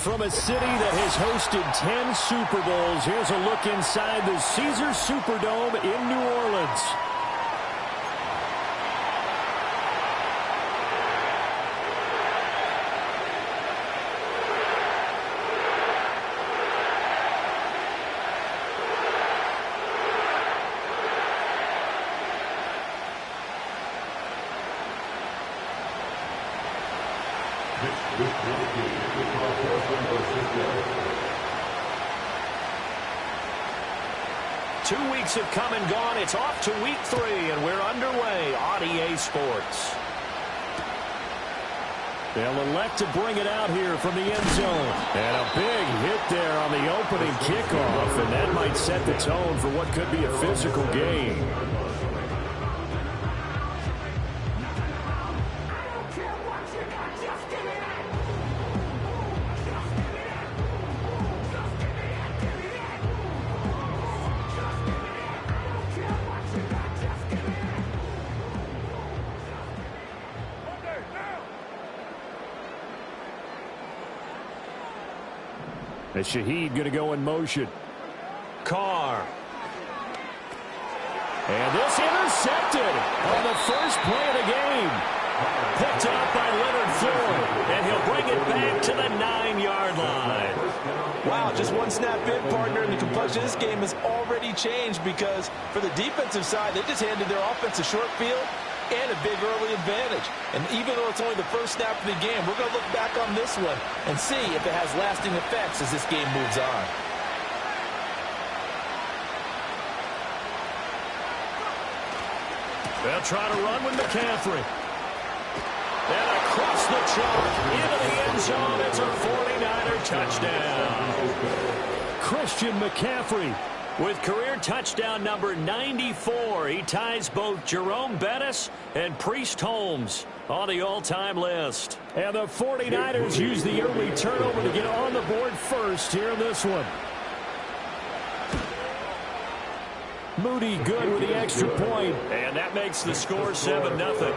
From a city that has hosted 10 Super Bowls, here's a look inside the Caesars Superdome in New Orleans. Two weeks have come and gone. It's off to week 3, and we're underway on EA Sports. They'll elect to bring it out here from the end zone. And a big hit there on the opening kickoff, and that might set the tone for what could be a physical game. As Shaheed going to go in motion. Carr. And this intercepted on the first play of the game. Picked up by Leonard Floyd. And he'll bring it back to the 9-yard line. Wow, just one snap in, partner, and the complexion of this game has already changed because for the defensive side, they just handed their offense a short field and a big early advantage. And even though it's only the first snap of the game, we're going to look back on this one and see if it has lasting effects as this game moves on. They'll try to run with McCaffrey. And across the chalk into the end zone. It's a 49er touchdown. Christian McCaffrey with career touchdown number 94. He ties both Jerome Bettis and Priest Holmes on the all-time list. And the 49ers use the early turnover to get on the board first here in this one. Moody good with the extra point. And that makes the score 7-0.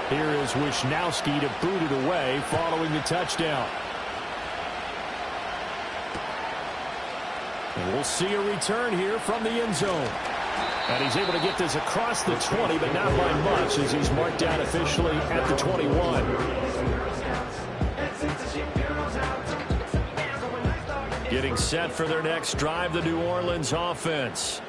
Here is Wisnowski to boot it away following the touchdown. And we'll see a return here from the end zone. And he's able to get this across the 20, but not by much as he's marked down officially at the 21. Getting set for their next drive, the New Orleans offense.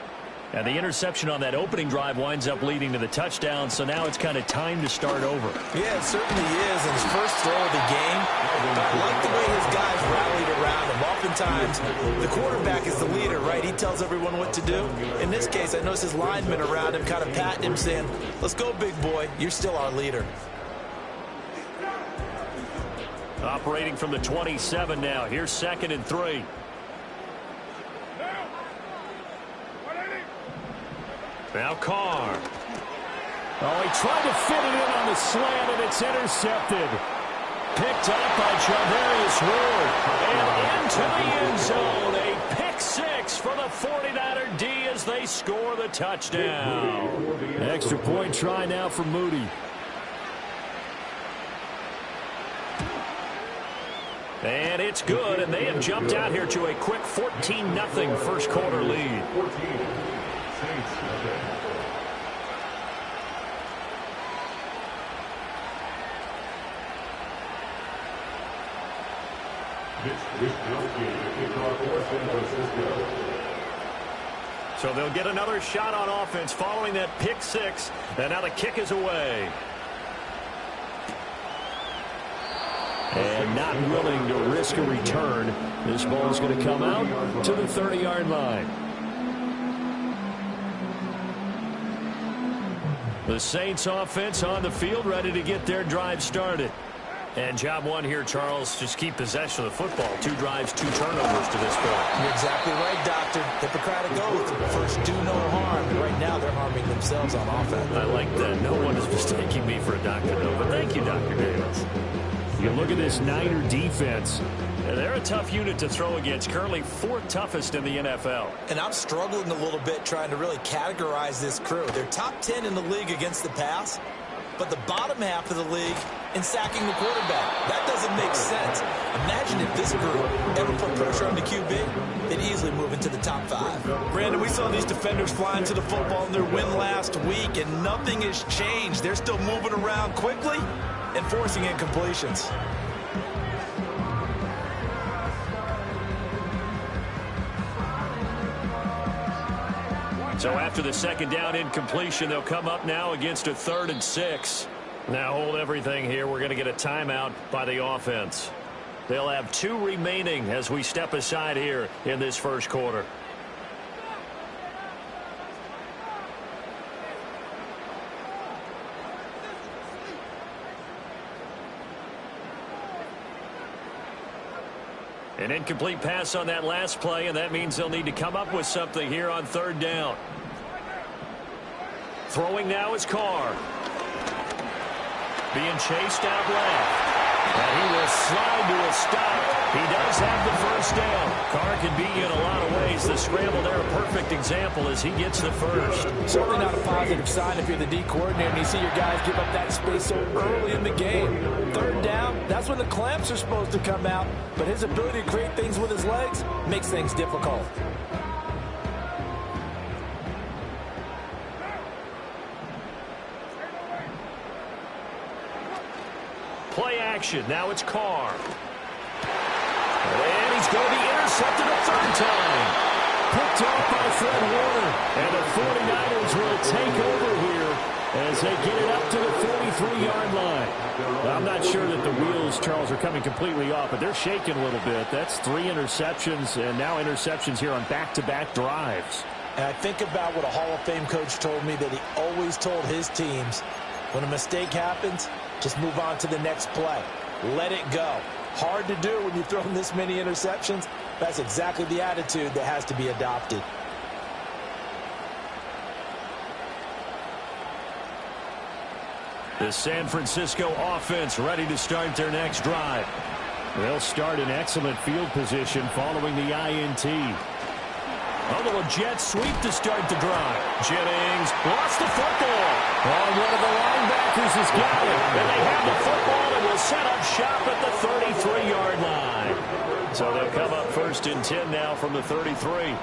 And the interception on that opening drive winds up leading to the touchdown, so now it's kind of time to start over. Yeah, it certainly is. And his first throw of the game, I like the way his guys rallied around him. Oftentimes, the quarterback is the leader, right? He tells everyone what to do. In this case, I noticed his linemen around him kind of patting him, saying, let's go, big boy. You're still our leader. Operating from the 27 now. Here's 2nd and 3. Now Carr. Oh, he tried to fit it in on the slant, and it's intercepted. Picked up by Javarius Ward. And into the end zone. A pick 6 for the 49er D as they score the touchdown. Extra point try now for Moody. And it's good, and they have jumped out here to a quick 14-0 first quarter lead. So they'll get another shot on offense following that pick 6, and now the kick is away. And not willing to risk a return. This ball is going to come out to the 30-yard line. The Saints offense on the field, ready to get their drive started. And job one here, Charles, just keep possession of the football. 2 drives, 2 turnovers to this point. You're exactly right, Doctor. Hippocratic oath. First, do no harm. And right now, they're harming themselves on offense. I like that. No one is mistaking me for a doctor, though. But thank you, Dr. Davis. You look at this Niner defense. They're a tough unit to throw against, currently 4th toughest in the NFL. And I'm struggling a little bit trying to really categorize this crew. They're top 10 in the league against the pass, but the bottom half of the league in sacking the quarterback. That doesn't make sense. Imagine if this group ever put pressure on the QB, they'd easily move into the top 5. Brandon, we saw these defenders flying to the football in their win last week, and nothing has changed. They're still moving around quickly and forcing incompletions. So after the second down incompletion, they'll come up now against a 3rd and 6. Now hold everything here. We're going to get a timeout by the offense. They'll have 2 remaining as we step aside here in this first quarter. An incomplete pass on that last play, and that means they'll need to come up with something here on 3rd down. Throwing now is Carr. Being chased out left. And he will slide to a stop. He does have the first down. Carr can beat you in a lot of ways. The scramble there, a perfect example as he gets the first. Certainly not a positive sign if you're the D coordinator and you see your guys give up that space so early in the game. 3rd down, that's when the clamps are supposed to come out. But his ability to create things with his legs makes things difficult. Play action. Now it's Carr. And he's going to be intercepted a 3rd time. Picked off by Fred Warner. And the 49ers will take over here as they get it up to the 43-yard line. Well, I'm not sure that the wheels, Charles, are coming completely off, but they're shaking a little bit. That's 3 interceptions, and now interceptions here on back-to-back drives. And I think about what a Hall of Fame coach told me that he always told his teams, when a mistake happens, just move on to the next play. Let it go. Hard to do when you've thrown this many interceptions. That's exactly the attitude that has to be adopted. The San Francisco offense ready to start their next drive. They'll start in excellent field position following the INT. A little jet sweep to start the drive. Jennings lost the football. Oh, one of the linebackers has got it. And they have the football and will set up shop at the 33-yard line. So they'll come up 1st and 10 now from the 33.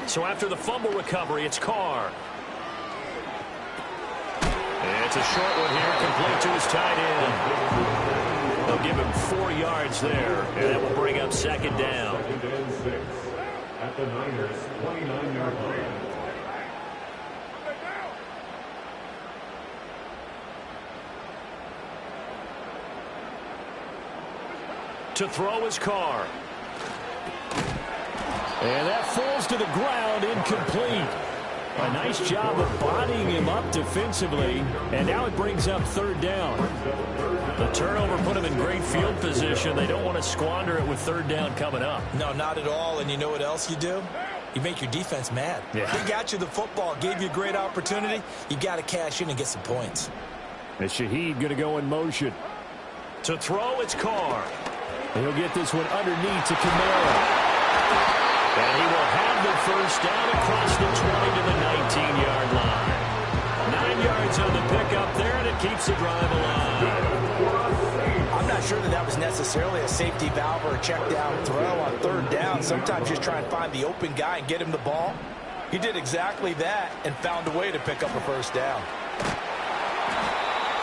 So after the fumble recovery, it's Carr. And it's a short one here, complete to his tight end. They'll give him 4 yards there, and that will bring up 2nd down. At the Niners' 29-yard line. To throw is Carr. And that falls to the ground, incomplete. A nice job of bodying him up defensively, and now it brings up 3rd down. The turnover put him in great field position. They don't want to squander it with 3rd down coming up. No, not at all. And you know what else you do? You make your defense mad. Yeah. They got you the football, gave you a great opportunity. You got to cash in and get some points. And Shaheed going to go in motion. To throw, it's Carr. He'll get this one underneath to Kamara. And he will have the first down across the 20 to the 19-yard line. 9 yards on the pickup there, and it keeps the drive alive. I'm not sure that was necessarily a safety valve or a check down throw on 3rd down. Sometimes just try and find the open guy and get him the ball. He did exactly that and found a way to pick up a 1st down.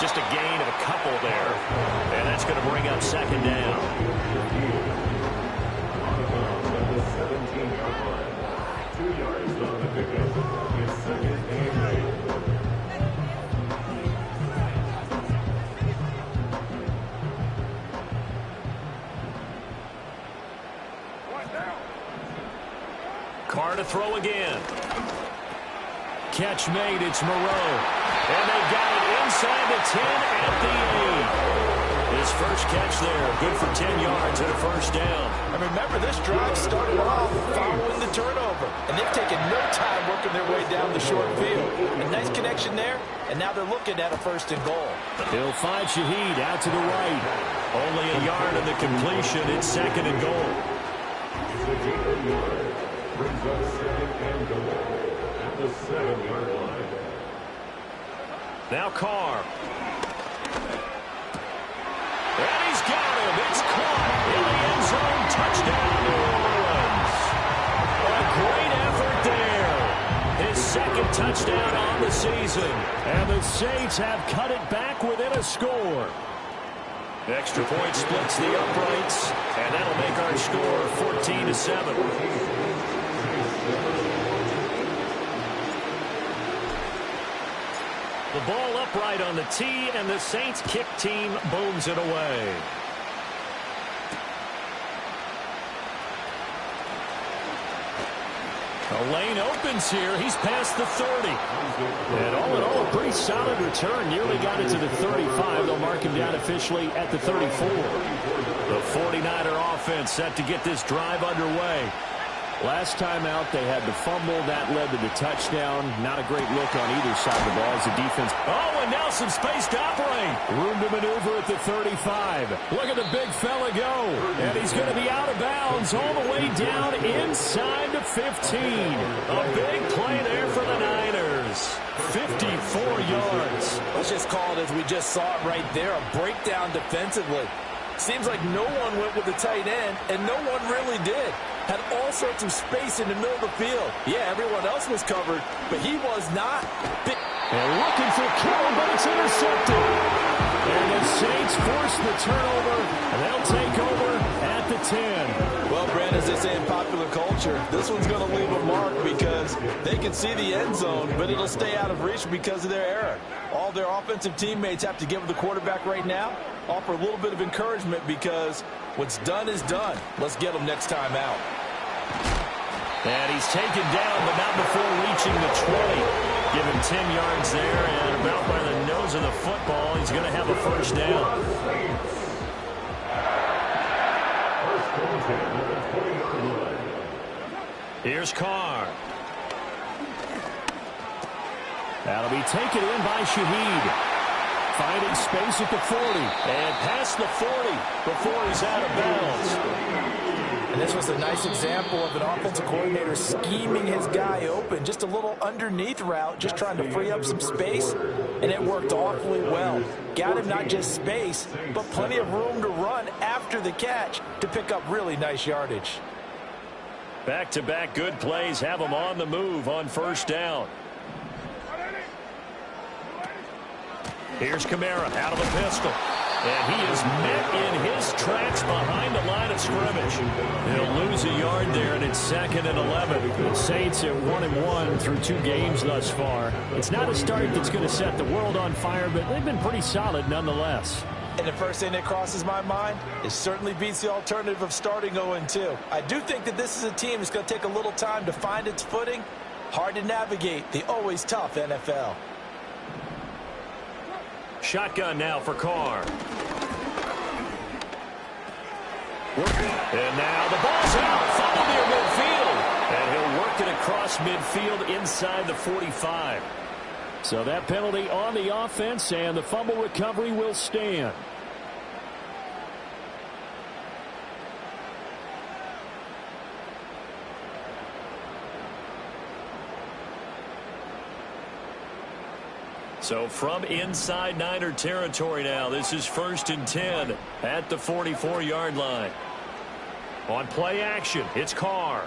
Just a gain of a couple there. And that's going to bring up 2nd down. Carr to throw again. Catch made, it's Moreau. And they got it inside the 10 at the 8. The his first catch there. Good for 10 yards and a first down. And remember, this drive started off following the turnover. And they've taken no time working their way down the short field. A nice connection there, and now they're looking at a first and goal. He'll find Shaheed out to the right. Only a yard in the completion. It's second and goal. Brings up second and goal at the 7-yard line. Now Carr. And he's got him. It's caught in the end zone. Touchdown, New Orleans. A great effort there. His second touchdown on the season. And the Saints have cut it back within a score. Extra point splits the uprights, and that'll make our score 14-7. The ball upright on the tee, and the Saints kick team booms it away. The lane opens here. He's past the 30. And all in all, a pretty solid return. Nearly got it to the 35. They'll mark him down officially at the 34. The 49er offense set to get this drive underway. Last time out, they had the fumble. That led to the touchdown. Not a great look on either side of the ball as the defense. Oh, and now some space to operate. Room to maneuver at the 35. Look at the big fella go. And he's going to be out of bounds all the way down inside the 15. A big play there for the Niners. 54 yards. Let's just call it as we just saw it right there. A breakdown defensively. Seems like no one went with the tight end, and no one really did. Had all sorts of space in the middle of the field. Yeah, everyone else was covered, but he was not. They're looking for Kittle, but it's intercepted. And the Saints force the turnover, and they'll take over at the 10. Well, Brandon, as they say in popular culture, this one's going to leave a mark because they can see the end zone, but it'll stay out of reach because of their error. All their offensive teammates have to give the quarterback right now, offer a little bit of encouragement because what's done is done. Let's get them next time out. And he's taken down, but not before reaching the 20. Give him 10 yards there, and about by the nose of the football, he's going to have a first down. Here's Carr. That'll be taken in by Shaheed. Finding space at the 40. And past the 40 before he's out of bounds. And this was a nice example of an offensive coordinator scheming his guy open. Just a little underneath route, just trying to free up some space. And it worked awfully well. Got him not just space, but plenty of room to run after the catch to pick up really nice yardage. Back-to-back good plays have him on the move on first down. Here's Kamara out of the pistol. And he is met in his tracks behind the line of scrimmage. He'll lose a yard there, and it's 2nd and 11. The Saints at 1-1 through 2 games thus far. It's not a start that's going to set the world on fire, but they've been pretty solid nonetheless. And the first thing that crosses my mind is certainly beats the alternative of starting 0-2. I do think that this is a team that's going to take a little time to find its footing. Hard to navigate the always tough NFL. Shotgun now for Carr. And now the ball's out. Followed near midfield. And he'll work it across midfield inside the 45. So that penalty on the offense, and the fumble recovery will stand. So from inside Niner territory now, this is 1st and 10 at the 44-yard line. On play action, it's Carr.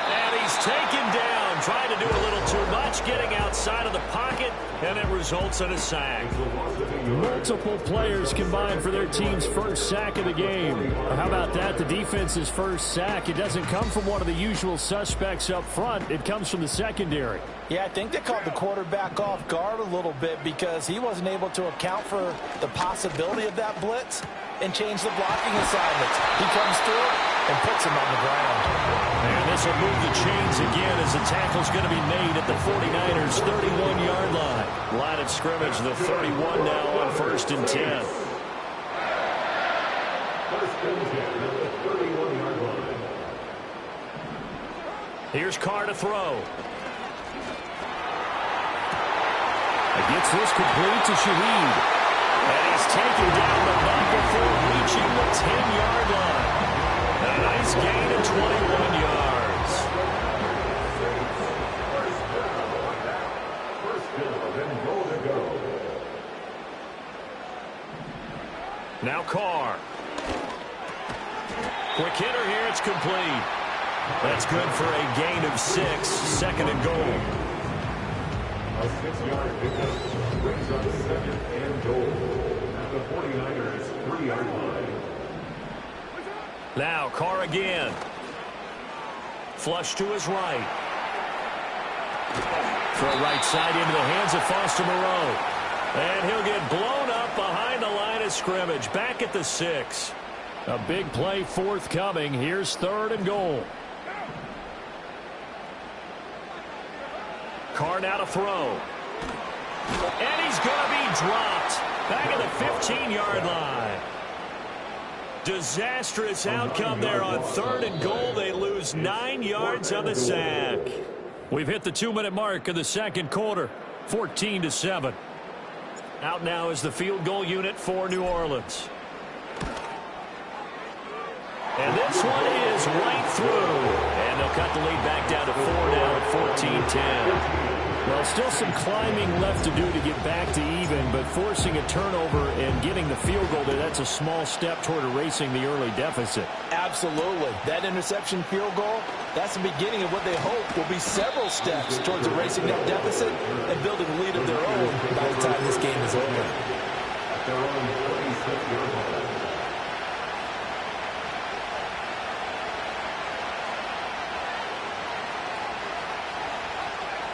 And he's taken down, trying to do a little too much, getting outside of the pocket, and it results in a sack. Multiple players combined for their team's first sack of the game. How about that? The defense's first sack. It doesn't come from one of the usual suspects up front. It comes from the secondary. Yeah, I think they caught the quarterback off guard a little bit because he wasn't able to account for the possibility of that blitz. and change the blocking assignments. He comes through and puts him on the ground. And this will move the chains again as the tackle's going to be made at the 49ers' 31-yard line. Line of scrimmage, the 31 now on 1st and 10. First and 10 at the 31-yard line. Here's Carr to throw. He gets this complete to Shaheed. And he's taken down the buck before reaching the 10-yard line. A nice gain of 21 yards. First down and goal to go. Now Carr. Quick hitter here, it's complete. That's good for a gain of 6, 2nd and goal. A 6-yard pickup brings up 2nd and goal at the 49ers' 3-yard line. Now Carr again. Flush to his right. Throw right side into the hands of Foster Moreau. And he'll get blown up behind the line of scrimmage. Back at the 6. A big play forthcoming. Here's 3rd and goal. Carr now to throw. And he's going to be dropped. Back at the 15-yard line. Disastrous outcome there on 3rd and goal. They lose 9 yards on the sack. We've hit the 2-minute mark of the 2nd quarter. 14-7. Out now is the field goal unit for New Orleans. And this one is right through. And they'll cut the lead back down to 4 now at 14-10. Well, still some climbing left to do to get back to even, but forcing a turnover and getting the field goal there, that's a small step toward erasing the early deficit. Absolutely. That interception field goal, that's the beginning of what they hope will be several steps towards erasing that deficit and building a lead of their own by the time this game is over. They're on 36-yard line.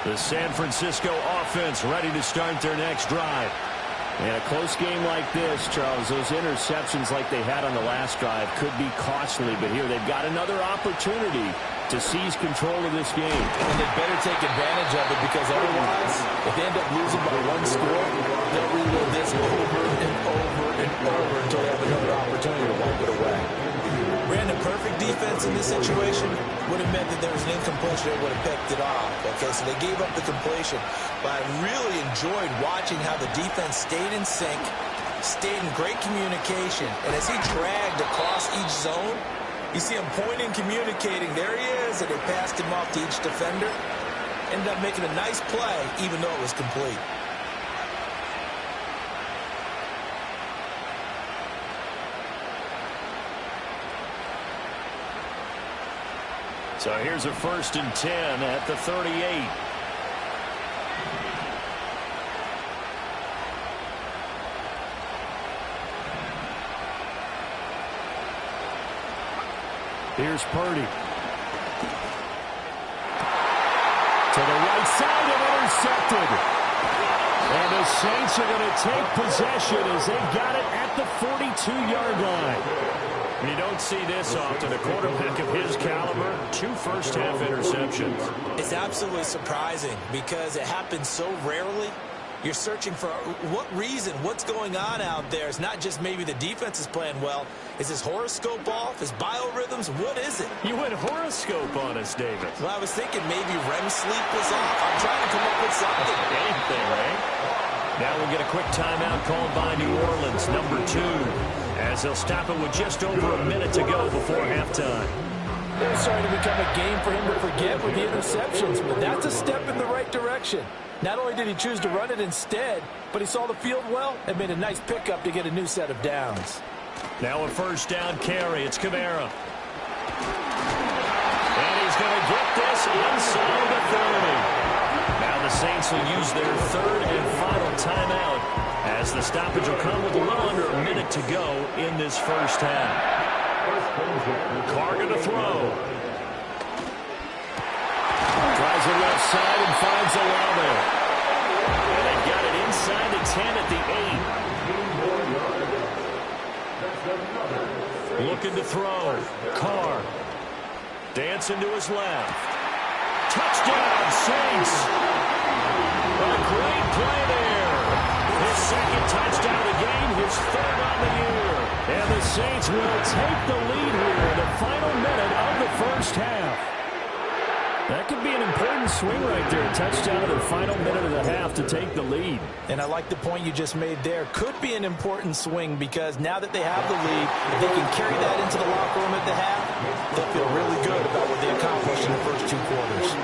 The San Francisco offense ready to start their next drive. In a close game like this, Charles, those interceptions like they had on the last drive could be costly, but here they've got another opportunity to seize control of this game. And they better take advantage of it, because otherwise, if they end up losing by 1 score, they'll relive this over and over and over until they have another opportunity to wipe it away. Brandon, perfect defense in this situation would have meant that there was an incompletion that would have picked it off. Okay, so they gave up the completion. But I really enjoyed watching how the defense stayed in sync, stayed in great communication. And as he dragged across each zone, you see him pointing, communicating. There he is, and they passed him off to each defender. Ended up making a nice play, even though it was complete. So here's a 1st and 10 at the 38. Here's Purdy. To the right side and intercepted. And the Saints are going to take possession as they got it at the 42-yard line. You don't see this often. A quarterback of his caliber, 2 first-half interceptions. It's absolutely surprising because it happens so rarely. You're searching for what reason, what's going on out there. It's not just maybe the defense is playing well. Is his horoscope off? His biorhythms? What is it? You went horoscope on us, David. Well, I was thinking maybe REM sleep was off. I'm trying to come up with something. Anything, right? Now we'll get a quick timeout called by New Orleans, number 2, as they'll stop it with just over a minute to go before halftime. It was starting to become a game for him to forget with the interceptions, but that's a step in the right direction. Not only did he choose to run it instead, but he saw the field well and made a nice pickup to get a new set of downs. Now a 1st down carry. It's Kamara. And he's going to get this inside the 30. Now the Saints will use their 3rd and final timeout as the stoppage will come with a little under a minute to go in this first half. Carr going to throw. Drives it left side and finds Olave. And they've got it inside the 10 at the 8. Looking to throw. Carr. Dancing to his left. Touchdown, Saints. A great play there. His second touchdown of the game, his third on the year. And the Saints will take the lead here in the final minute of the first half. That could be an important swing right there. A touchdown in the final minute of the half to take the lead. And I like the point you just made there. Could be an important swing because now that they have the lead, if they can carry that into the locker room at the half, they'll feel really good about what they accomplished in the first two quarters.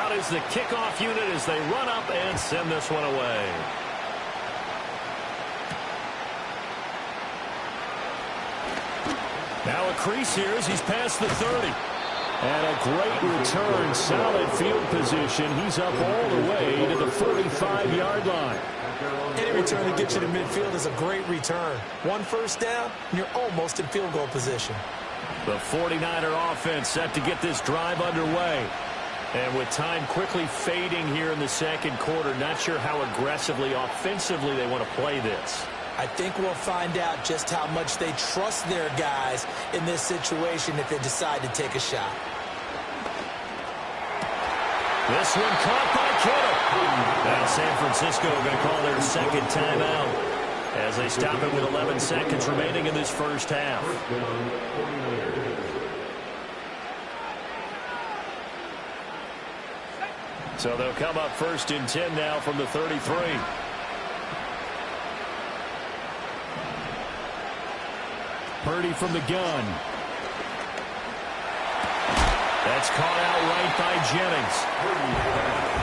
Out is the kickoff unit as they run up and send this one away. Now a crease here as he's past the 30. And a great return, solid field position. He's up all the way to the 45-yard line. Any return that gets you to midfield is a great return. One first down, and you're almost in field goal position. The 49er offense set to get this drive underway. And with time quickly fading here in the second quarter, not sure how aggressively, offensively they want to play this. I think we'll find out just how much they trust their guys in this situation if they decide to take a shot. This one caught by Kittle. Now San Francisco going to call their second timeout as they stop it with 11 seconds remaining in this first half. So they'll come up first and 10 now from the 33. Purdy from the gun. That's caught out right by Jennings.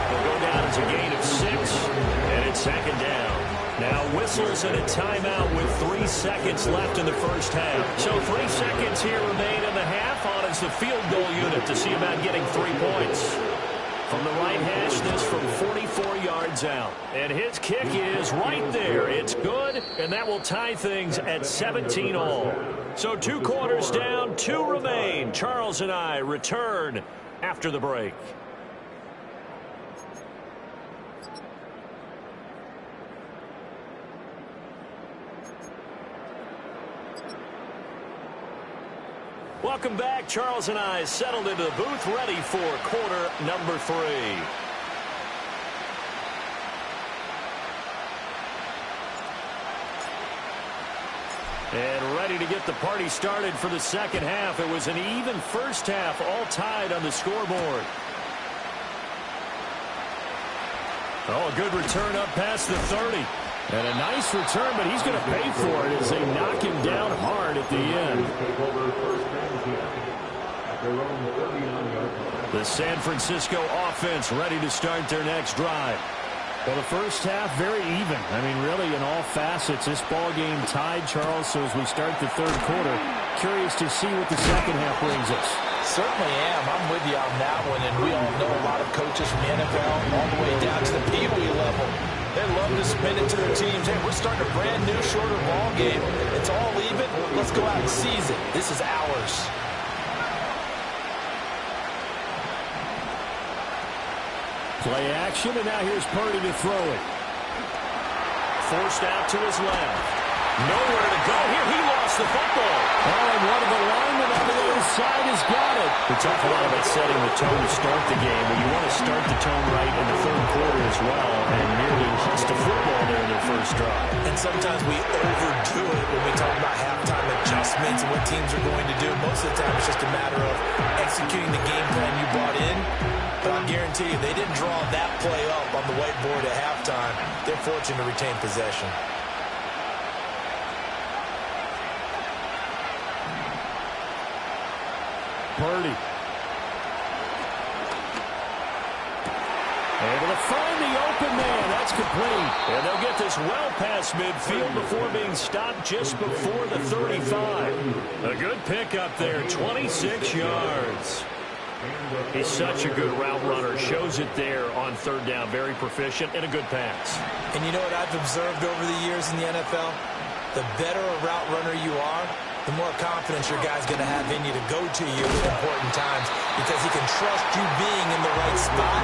They'll go down as a gain of 6, and it's second down. Now whistles and a timeout with 3 seconds left in the first half. So 3 seconds here remain in the half on as the field goal unit to see about getting 3 points. From the right hash, this from 44 yards out. And his kick is right there. It's good, and that will tie things at 17 all. So 2 quarters down, 2 remain. Charles and I return after the break. Welcome back. Charles and I settled into the booth, ready for quarter number 3. And ready to get the party started for the second half. It was an even first half, all tied on the scoreboard. Oh, a good return up past the 30. And a nice return, but he's going to pay for it as they knock him down hard at the end. The San Francisco offense ready to start their next drive. Well, the first half, very even. I mean, really, in all facets, this ball game tied, Charles. So as we start the third quarter, curious to see what the second half brings us. Certainly am. I'm with you on that one. And we all know a lot of coaches from the NFL all the way down to the Pee Wee level. They love to spin it to their teams. Hey, we're starting a brand new, shorter ball game. It's all even. Let's go out and seize it. This is ours. Play action, and now here's Purdy to throw it. Forced out to his left. Nowhere to go here. He lost the football. Oh, and one of the linemen on the other side has got it. We talk a lot about setting the tone to start the game. Well, you want to start the tone right in the third quarter as well, and nearly lost a football there in their first drive. And sometimes we overdo it when we talk about halftime adjustments and what teams are going to do. Most of the time it's just a matter of executing the game plan you brought in. But I guarantee you, they didn't draw that play up on the whiteboard at halftime. They're fortunate to retain possession. Purdy. Able to find the open man. That's complete. And they'll get this well past midfield before being stopped just before the 35. A good pickup there, 26 yards. He's such a good route runner. Shows it there on third down. Very proficient and a good pass. And you know what I've observed over the years in the NFL? The better a route runner you are, the more confidence your guy's going to have in you to go to you at important times because he can trust you being in the right spot,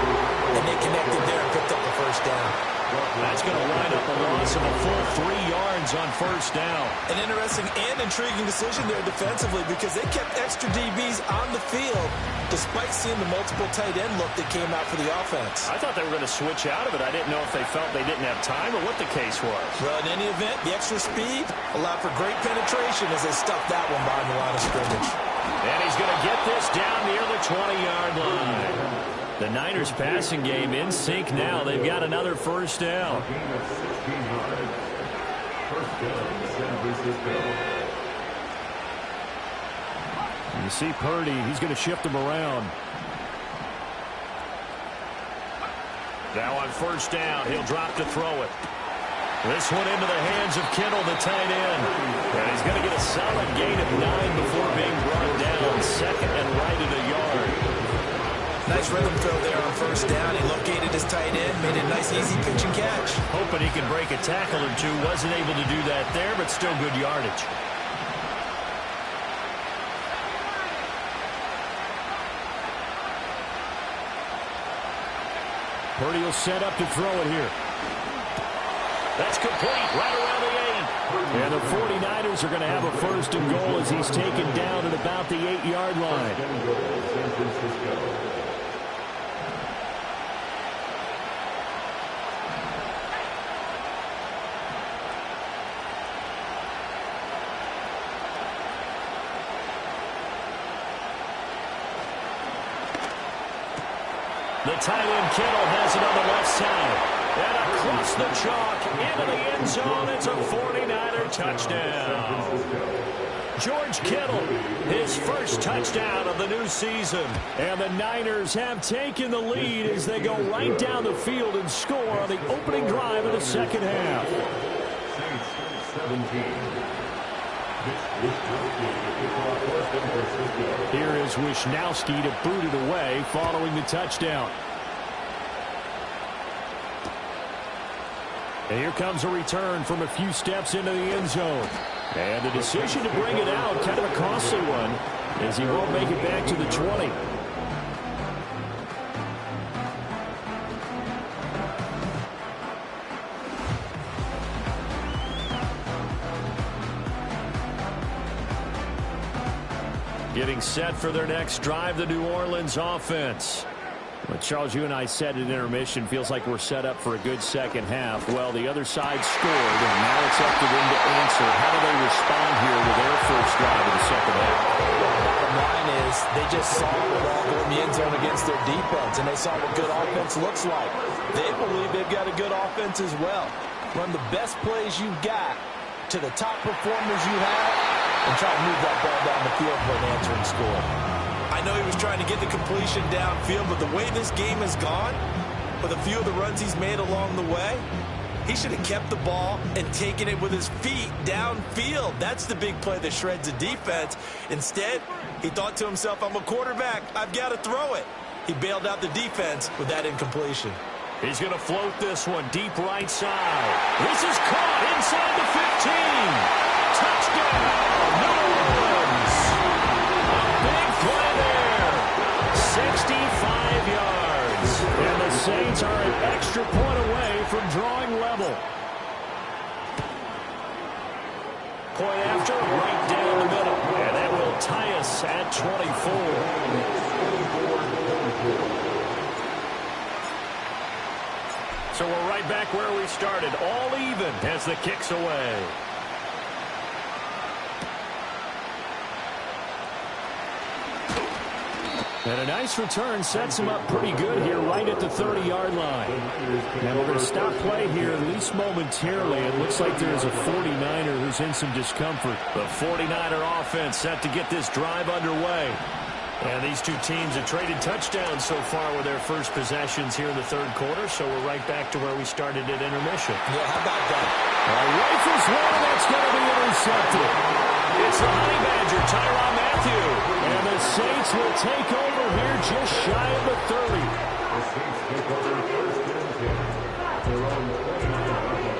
and they connected there and picked up the first down. That's going to wind up a loss of a full 3 yards on first down. An interesting and intriguing decision there defensively because they kept extra DBs on the field despite seeing the multiple tight end look that came out for the offense. I thought they were going to switch out of it. I didn't know if they felt they didn't have time or what the case was. Well, in any event, the extra speed allowed for great penetration as they stuffed that one behind the line of scrimmage. And he's going to get this down near the 20-yard line. The Niners passing game in sync now. They've got another first down. You see Purdy, he's going to shift him around. Now on first down, he'll drop to throw it. This one into the hands of Kittle, the tight end. And he's going to get a solid gain of 9 before being brought down. Second and right at a yard. Nice rhythm throw there on first down. He located his tight end, made a nice easy pitch and catch. Hoping he could break a tackle or two. Wasn't able to do that there, but still good yardage. Purdy will set up to throw it here. That's complete right around the 8. And the 49ers are going to have a first and goal as he's taken down at about the 8-yard line. The tight end Kittle has it on the left side. And across the chalk into the end zone. It's a 49er touchdown. George Kittle, his first touchdown of the new season. And the Niners have taken the lead as they go right down the field and score on the opening drive of the second half. Here is Wisnowski to boot it away following the touchdown. And here comes a return from a few steps into the end zone. And the decision to bring it out, kind of a costly one, as he won't make it back to the 20. Getting set for their next drive, the New Orleans offense. Well, Charles, you and I said at intermission, feels like we're set up for a good second half. Well, the other side scored, and now it's up to them to answer. How do they respond here with their first drive of the second half? Bottom line is they just saw it all go in the end zone against their defense, and they saw what good offense looks like. They believe they've got a good offense as well. Run the best plays you've got to the top performers you have, and try to move that ball down the field for an answering score. I know he was trying to get the completion downfield, but the way this game has gone, with a few of the runs he's made along the way, he should have kept the ball and taken it with his feet downfield. That's the big play that shreds a defense. Instead, he thought to himself, I'm a quarterback, I've got to throw it. He bailed out the defense with that incompletion. He's going to float this one deep right side. This is caught inside the 15. Touchdown, New Orleans. A big play there. 65 yards. And the Saints are an extra point away from drawing level. Point after, right down the middle. And that will tie us at 24. So we're right back where we started, all even as the kick's away. And a nice return sets him up pretty good here right at the 30-yard line. And we're going to stop play here at least momentarily. It looks like there's a 49er who's in some discomfort. The 49er offense set to get this drive underway. And these two teams have traded touchdowns so far with their first possessions here in the third quarter, so we're right back to where we started at intermission. Yeah, how about that? Rifles one, that's going to be intercepted. It's the Honey Badger, Tyrann Mathieu. And the Saints will take over here just shy of the 30. The Saints take over first and 10. Their own 29-yard line.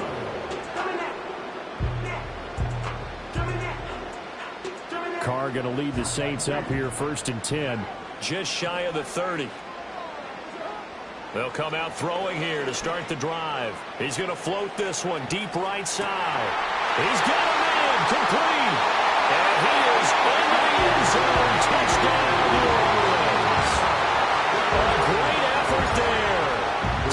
Carr going to lead the Saints up here first and 10, just shy of the 30. They'll come out throwing here to start the drive. He's going to float this one deep right side. He's got a man complete. And he is into the end zone. Touchdown, New Orleans. A great effort there.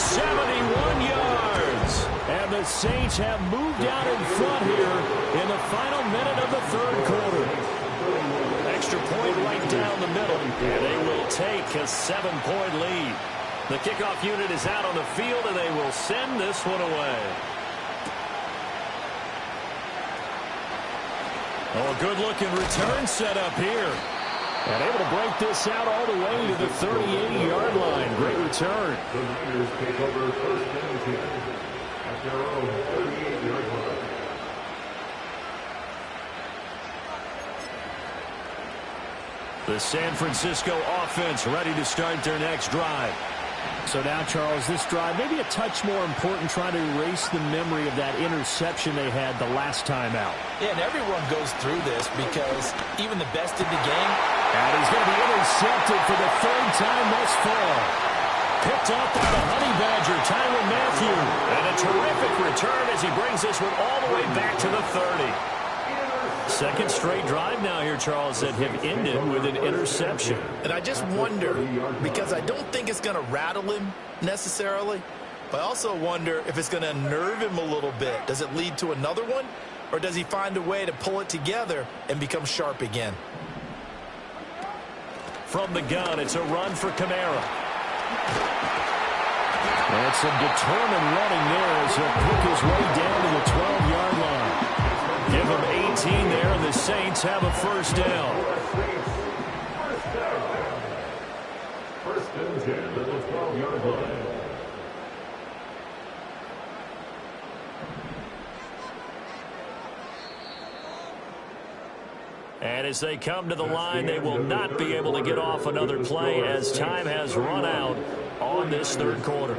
71 yards. And the Saints have moved out in front here in the final minute of the third quarter. Extra point right down the middle. And they will take a 7-point lead. The kickoff unit is out on the field, and they will send this one away. Oh, a good-looking return set up here. And able to break this out all the way to the 38-yard line. Great return. The Niners take over first and 10 at their own 38-yard line. The San Francisco offense ready to start their next drive. So now, Charles, this drive maybe a touch more important, trying to erase the memory of that interception they had the last time out. Yeah, and everyone goes through this because even the best in the game. And he's going to be intercepted for the third time thus far. Picked up by the Honey Badger, Tyrann Mathieu. And a terrific return as he brings this one all the way back to the 30. Second straight drive now here, Charles, that have ended with an interception. And I just wonder, because I don't think it's going to rattle him necessarily, but I also wonder if it's going to unnerve him a little bit. Does it lead to another one, or does he find a way to pull it together and become sharp again? From the gun, it's a run for Kamara. And some determined running there as he'll pick his way down to the 12-yard line. Give him 18 there, and the Saints have a first down. First and 10 at the 12-yard line. And as they come to the line, they will not be able to get off another play as time has run out on this third quarter.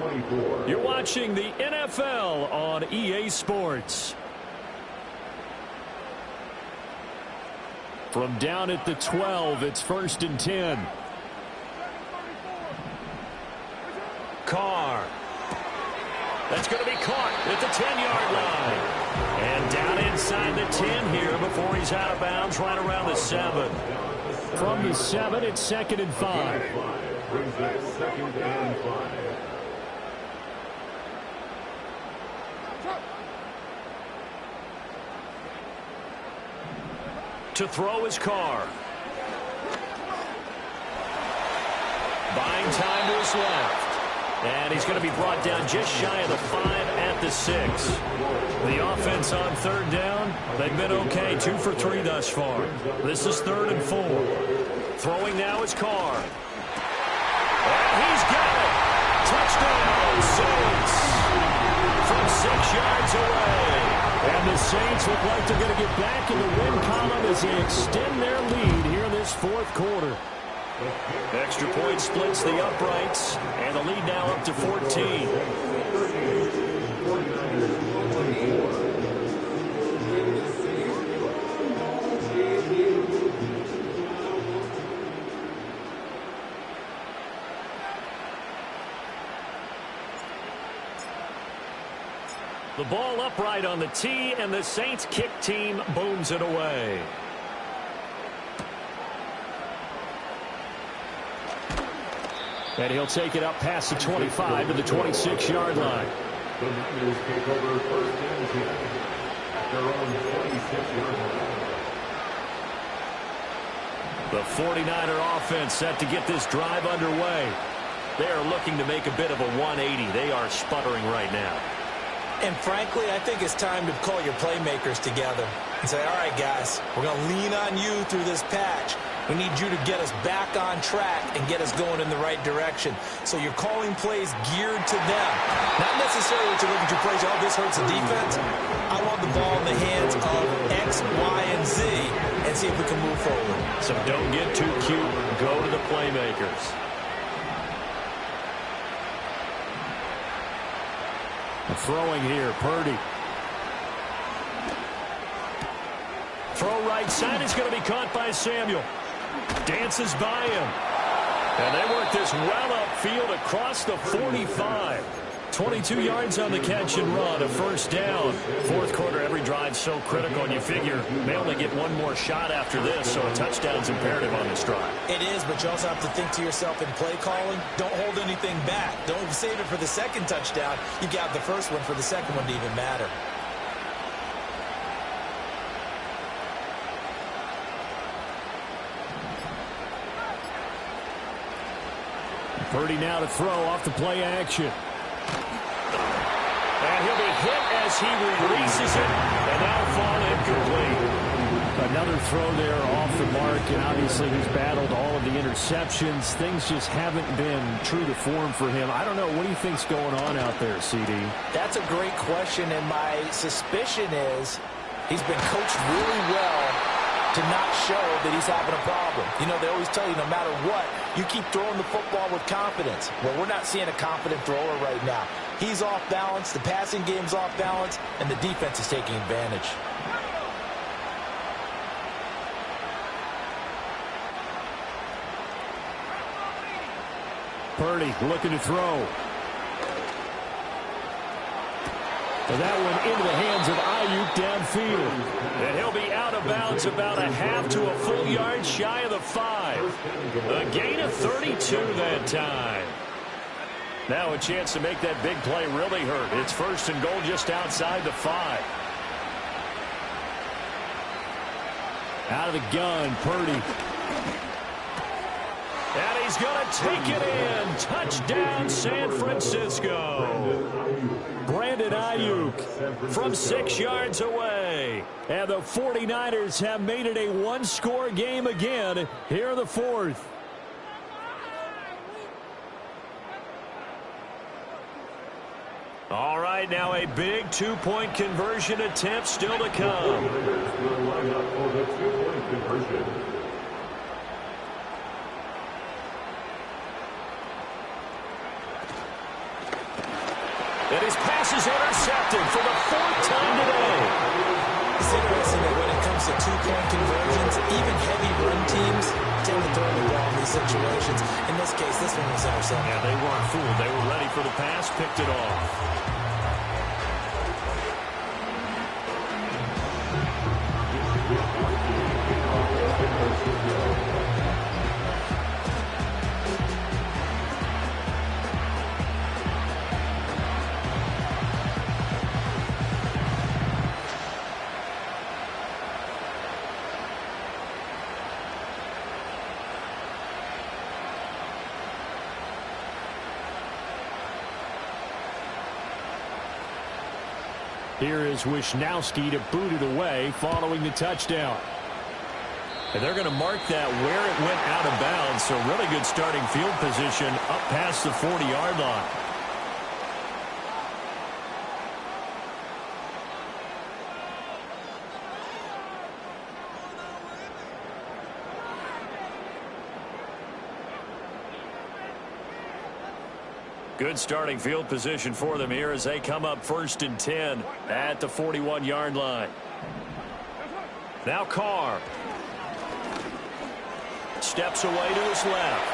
You're watching the NFL on EA Sports. From down at the 12, it's first and 10. Carr. That's going to be caught at the 10-yard line. And down inside the 10 here before he's out of bounds, right around the 7. From the 7, it's second and 5. Brings that second and 5. To throw his Carr. Buying time to his left. And he's going to be brought down just shy of the 5 at the 6. The offense on third down, they've been okay. 2 for 3 thus far. This is third and 4. Throwing now is Carr. And he's got it. Touchdown, Saints. From 6 yards away. And the Saints look like they're going to get back in the win column as they extend their lead here in this fourth quarter. Extra point splits the uprights, and the lead now up to 14. The ball upright on the tee, and the Saints kick team booms it away. And he'll take it up past the 25 to the 26-yard line. The Niners take over first and 10 at their own 26-yard line. The 49er offense set to get this drive underway. They are looking to make a bit of a 180. They are sputtering right now. And frankly, I think it's time to call your playmakers together and say, all right, guys, we're going to lean on you through this patch. We need you to get us back on track and get us going in the right direction. So you're calling plays geared to them. Not necessarily to look at your plays, oh, this hurts the defense. I want the ball in the hands of X, Y, and Z and see if we can move forward. So don't get too cute. Go to the playmakers. Throwing here, Purdy. Throw right side is going to be caught by Samuel. Dances by him. And they work this well upfield across the 45. 22 yards on the catch and run, a first down. Fourth quarter, every drive's so critical, and you figure they only get one more shot after this, so a touchdown's imperative on this drive. It is, but you also have to think to yourself in play calling, don't hold anything back. Don't save it for the second touchdown. You got the first one for the second one to even matter. Purdy now to throw off the play action. And he'll be hit as he releases it, and that'll fall incomplete. Another throw there off the mark, and obviously he's battled all of the interceptions. Things just haven't been true to form for him. I don't know. What do you think's going on out there, CD? That's a great question, and my suspicion is he's been coached really well to not show that he's having a problem. You know, they always tell you no matter what, you keep throwing the football with confidence. Well, we're not seeing a confident thrower right now. He's off balance, the passing game's off balance, and the defense is taking advantage. Purdy looking to throw. And that one into the hands of Ayuk downfield. And he'll be out of bounds about a half to a full yard shy of the 5. A gain of 32 that time. Now a chance to make that big play really hurt. It's first and goal just outside the 5. Out of the gun, Purdy. And he's going to take it in. Touchdown, San Francisco. Brandon Ayuk from 6 yards away. And the 49ers have made it a one-score game again here in the fourth. All right, now a big two-point conversion attempt still to come. And his pass is intercepted for the 4th time today. It's interesting that when it comes to two-point conversions, even heavy run teams tend to throw the ball in these situations. In this case, this one was intercepted. Yeah, they weren't fooled. They were ready for the pass, picked it off. Here is Wisnowski to boot it away following the touchdown. And they're going to mark that where it went out of bounds, so really good starting field position up past the 40-yard line. Good starting field position for them here as they come up 1st and 10 at the 41-yard line. Now Carr. Steps away to his left.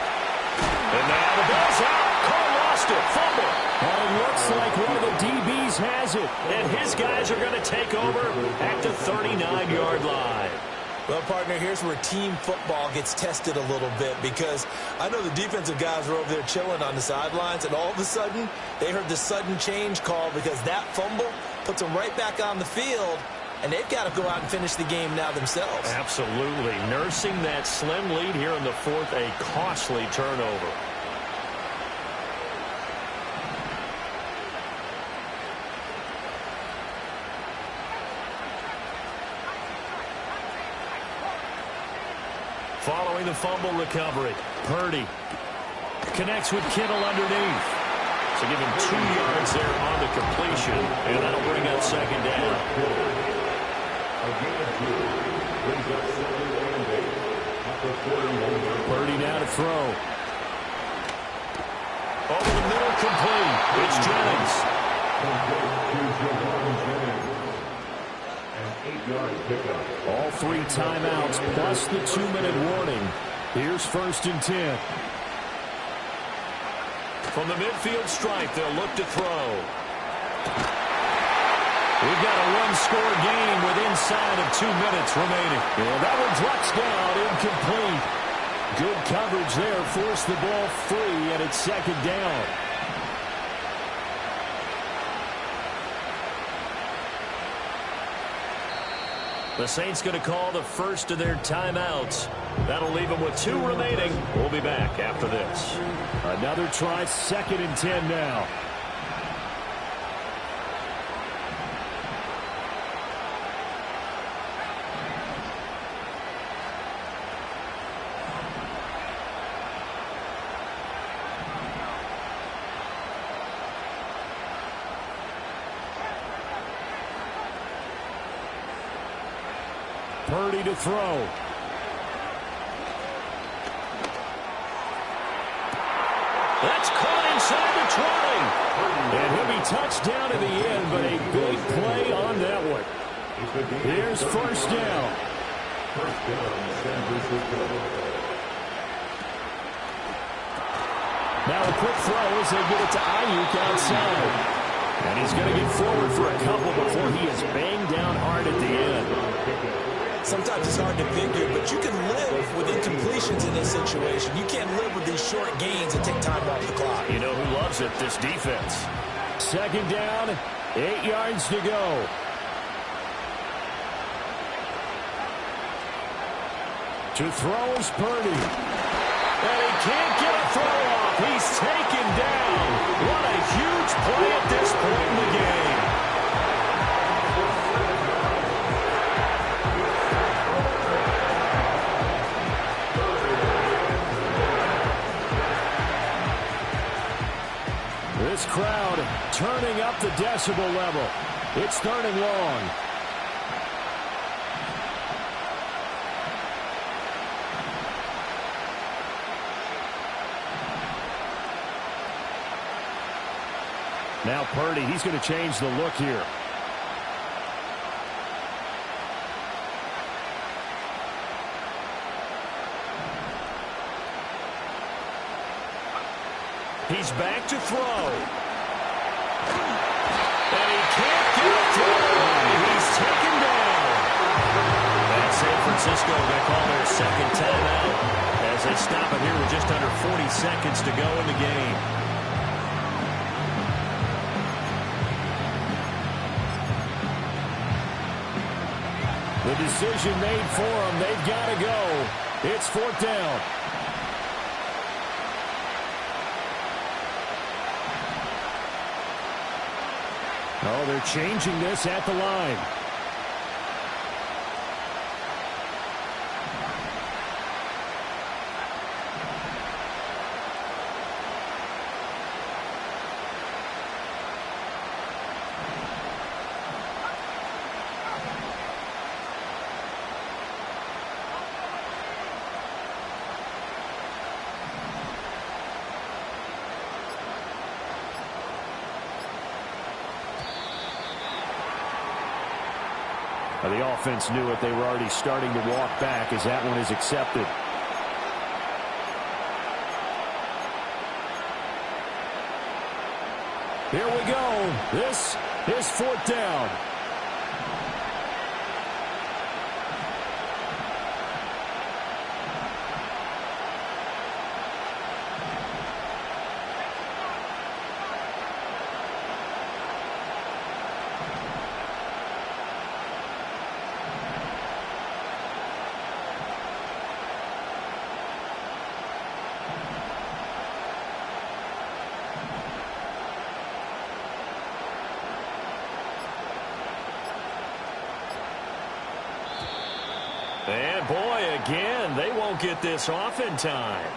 And now the ball's out. Carr lost it. Fumble. And it looks like one of the DBs has it. And his guys are going to take over at the 39-yard line. Well, partner, here's where team football gets tested a little bit, because I know the defensive guys were over there chilling on the sidelines, and all of a sudden they heard the sudden change call because that fumble puts them right back on the field, and they've got to go out and finish the game now themselves. Absolutely. Nursing that slim lead here in the 4th, a costly turnover. Following the fumble recovery, Purdy connects with Kittle underneath. So give him 2 yards there on the completion, and that'll bring up 2nd down. Purdy now to throw. Over the middle, complete. It's Jennings. All 3 timeouts plus the 2-minute warning. Here's 1st and 10. From the midfield stripe, they'll look to throw. We've got a one-score game with inside of 2 minutes remaining. And that one drops down, incomplete. Good coverage there, forced the ball free, and it's second down. The Saints going to call the first of their timeouts. That'll leave them with 2 remaining. We'll be back after this. Another try, 2nd and 10 now. Purdy to throw. That's caught inside the 20. And he'll be touched down in the end, but a big play on that one. Here's first down. First down, San Francisco. Now a quick throw as they get it to Ayuk outside. And he's going to get forward for a couple before he is banged down hard at the end. Sometimes it's hard to figure, but you can live with incompletions in this situation. You can't live with these short gains and take time off the clock. You know who loves it? This defense. Second down, 8 yards to go. To throw is Purdy. And he can't get a throw off. He's taken down. What a huge play at this point in the game. This crowd turning up the decibel level. It's 3rd and long. Now Purdy, he's going to change the look here. He's back to throw. And he can't get a throw. He's taken down. And San Francisco going to call their second timeout as they stop it here with just under 40 seconds to go in the game. The decision made for them. They've got to go. It's 4th down. Oh, they're changing this at the line. The offense knew it. They were already starting to walk back as that one is accepted. Here we go. This is 4th down. And boy, again, they won't get this off in time.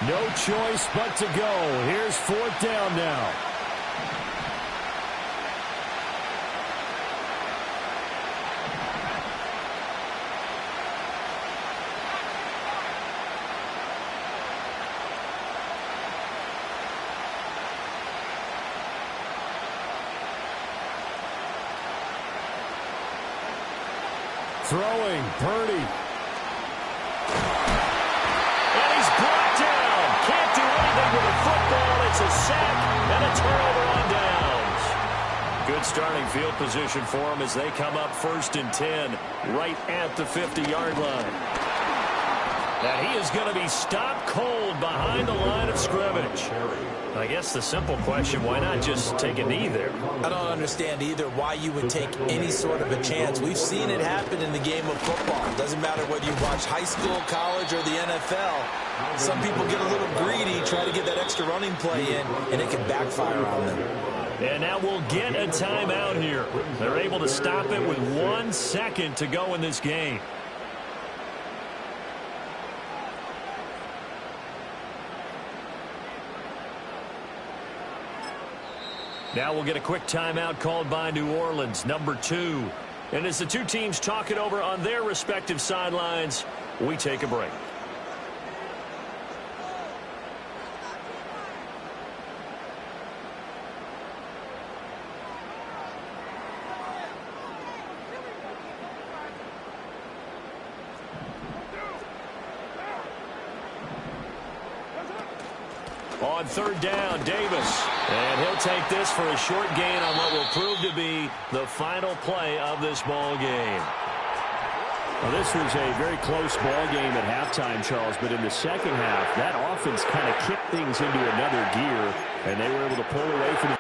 No choice but to go. Here's 4th down now. Throwing, Purdy. And he's brought down. Can't do anything with the football. It's a sack and a turnover on downs. Good starting field position for him as they come up 1st and 10 right at the 50-yard line. And he is going to be stopped cold behind the line of scrimmage. I guess the simple question, why not just take a knee there? I don't understand either why you would take any sort of a chance. We've seen it happen in the game of football. It doesn't matter whether you watch high school, college, or the NFL. Some people get a little greedy, try to get that extra running play in, and it can backfire on them. And now we'll get a timeout here. They're able to stop it with 1 second to go in this game. Now we'll get a quick timeout called by New Orleans, number 2. And as the two teams talk it over on their respective sidelines, we take a break. On 3rd down, Davis. And he'll take this for a short gain on what will prove to be the final play of this ball game. Well, this was a very close ball game at halftime, Charles, but in the second half, that offense kind of kicked things into another gear, and they were able to pull away from the